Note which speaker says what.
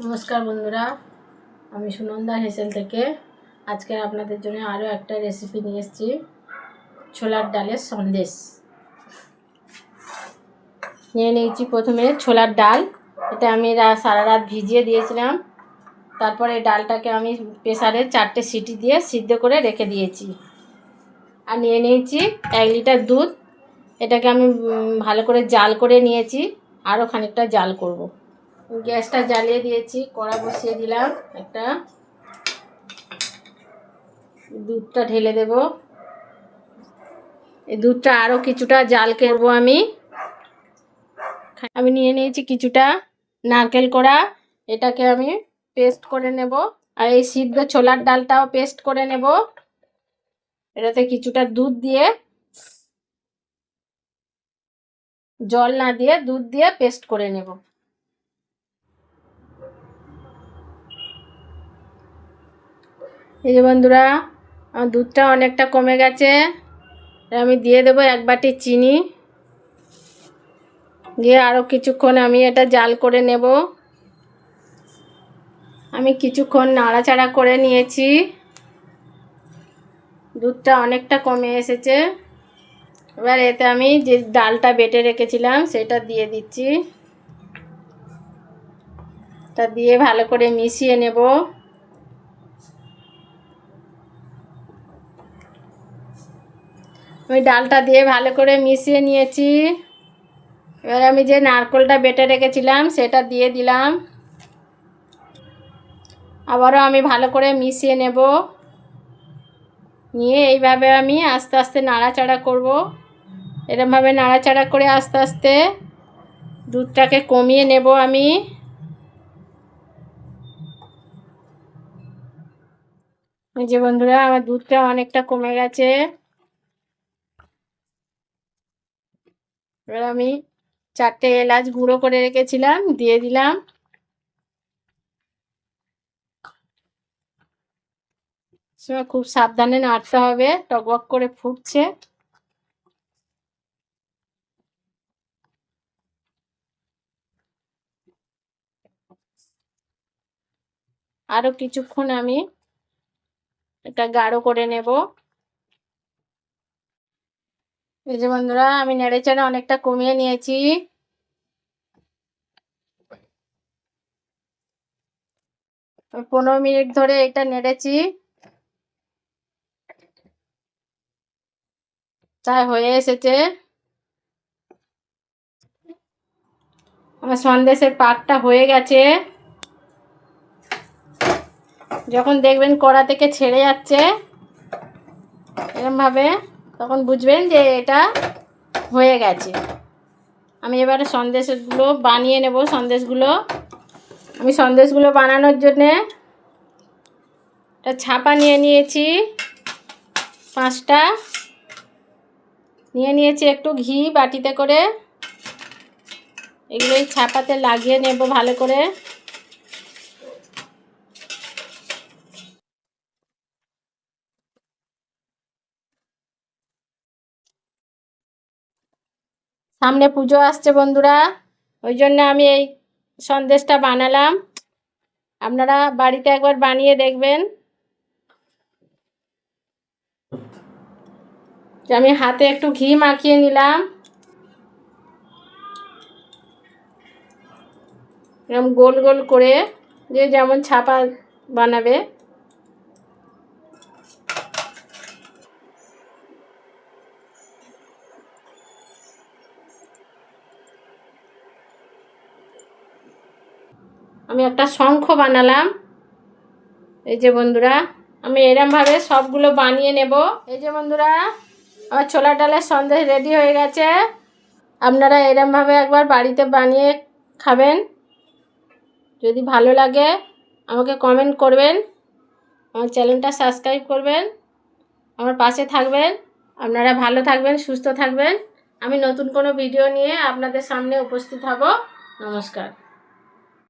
Speaker 1: নমস্কার বন্ধুরা, আমি সুনন্দা হেসেল থেকে আজকে আপনাদের জন্য আরও একটা রেসিপি নিয়ে এসেছি। ছোলার ডালের সন্দেশ নিয়ে নিয়েছি। প্রথমে ছোলার ডাল, এটা আমি সারা রাত ভিজিয়ে দিয়েছিলাম। তারপরে ডালটাকে আমি প্রেসারে 4টে সিটি দিয়ে সিদ্ধ করে রেখে দিয়েছি। আর নিয়ে নিয়েছি 1 লিটার দুধ, এটাকে আমি ভালো করে জাল করে নিয়েছি, আরও খানিকটা জাল করব। গ্যাসটা জ্বালিয়ে দিয়েছি, কড়া বসিয়ে দিলাম। একটা দুধটা ঢেলে দেব। এই দুধটা আরও কিছুটা জাল করব। আমি নিয়ে নিয়েছি কিছুটা নারকেল কোড়া, এটাকে আমি পেস্ট করে নেব। আর এই সিদ্ধ ছোলার ডালটাও পেস্ট করে নেব। এটাতে কিছুটা দুধ দিয়ে, জল না দিয়ে দুধ দিয়ে পেস্ট করে নেব। এই যে বন্ধুরা, আমার দুধটা অনেকটা কমে গেছে। আমি দিয়ে দেবো 1 বাটি চিনি, দিয়ে আরও কিছুক্ষণ আমি এটা জাল করে নেব। আমি কিছুক্ষণ নাড়াচাড়া করে নিয়েছি। দুধটা অনেকটা কমে এসেছে। এবার এতে আমি যে ডালটা বেটে রেখেছিলাম সেটা দিয়ে দিচ্ছি। তা দিয়ে ভালো করে মিশিয়ে নেব। আমি ডালটা দিয়ে ভালো করে মিশিয়ে নিয়েছি। এবার আমি যে নারকেলটা বেটে রেখেছিলাম সেটা দিয়ে দিলাম। আবারও আমি ভালো করে মিশিয়ে নেব। নিয়ে এইভাবে আমি আস্তে আস্তে নাড়াচাড়া করব। এরকমভাবে নাড়াচাড়া করে আস্তে আস্তে দুধটাকে কমিয়ে নেব আমি। এই যে বন্ধুরা, আমার দুধটা অনেকটা কমে গেছে। এবার আমি 4টে এলাচ গুঁড়ো করে রেখেছিলাম দিয়ে দিলাম। খুব সাবধানে নাড়তে হবে, টকবক করে ফুটছে। আরও কিছুক্ষণ আমি এটা গাঢ় করে নেব। এই যে বন্ধুরা, আমি নেড়েচেড়ে অনেকটা কমিয়ে নিয়েছি। আমি 15 মিনিট ধরে এটা নেড়েছি, তাই হয়ে এসেছে। আমার সন্দেশের পাকটা হয়ে গেছে। যখন দেখবেন কড়া থেকে ছেড়ে যাচ্ছে এরকমভাবে, তখন বুঝবেন যে এটা হয়ে গেছে। আমি এবারে সন্দেশগুলো বানিয়ে নেব। আমি সন্দেশগুলো বানানোর জন্যে একটা ছাপা নিয়ে নিয়েছি, 5টা নিয়ে নিয়েছি। একটু ঘি বাটিতে করে এগুলো এই ছাপাতে লাগিয়ে নেব ভালো করে। সামনে পুজো আসছে বন্ধুরা, ওই জন্য আমি এই সন্দেশটা বানালাম। আপনারা বাড়িতে একবার বানিয়ে দেখবেন। আমি হাতে একটু ঘি মাখিয়ে নিলাম। এরকম গোল গোল করে, যে যেমন ছাপা বানাবে। আমি একটা শঙ্খ বানালাম। এই যে বন্ধুরা, আমি এরমভাবে সবগুলো বানিয়ে নেব। এই যে বন্ধুরা, আমার ছোলা ডালের সন্দেশ রেডি হয়ে গেছে। আপনারা এরমভাবে একবার বাড়িতে বানিয়ে খাবেন। যদি ভালো লাগে আমাকে কমেন্ট করবেন, আমার চ্যানেলটা সাবস্ক্রাইব করবেন, আমার পাশে থাকবেন। আপনারা ভালো থাকবেন, সুস্থ থাকবেন। আমি নতুন কোনো ভিডিও নিয়ে আপনাদের সামনে উপস্থিত হব। নমস্কার।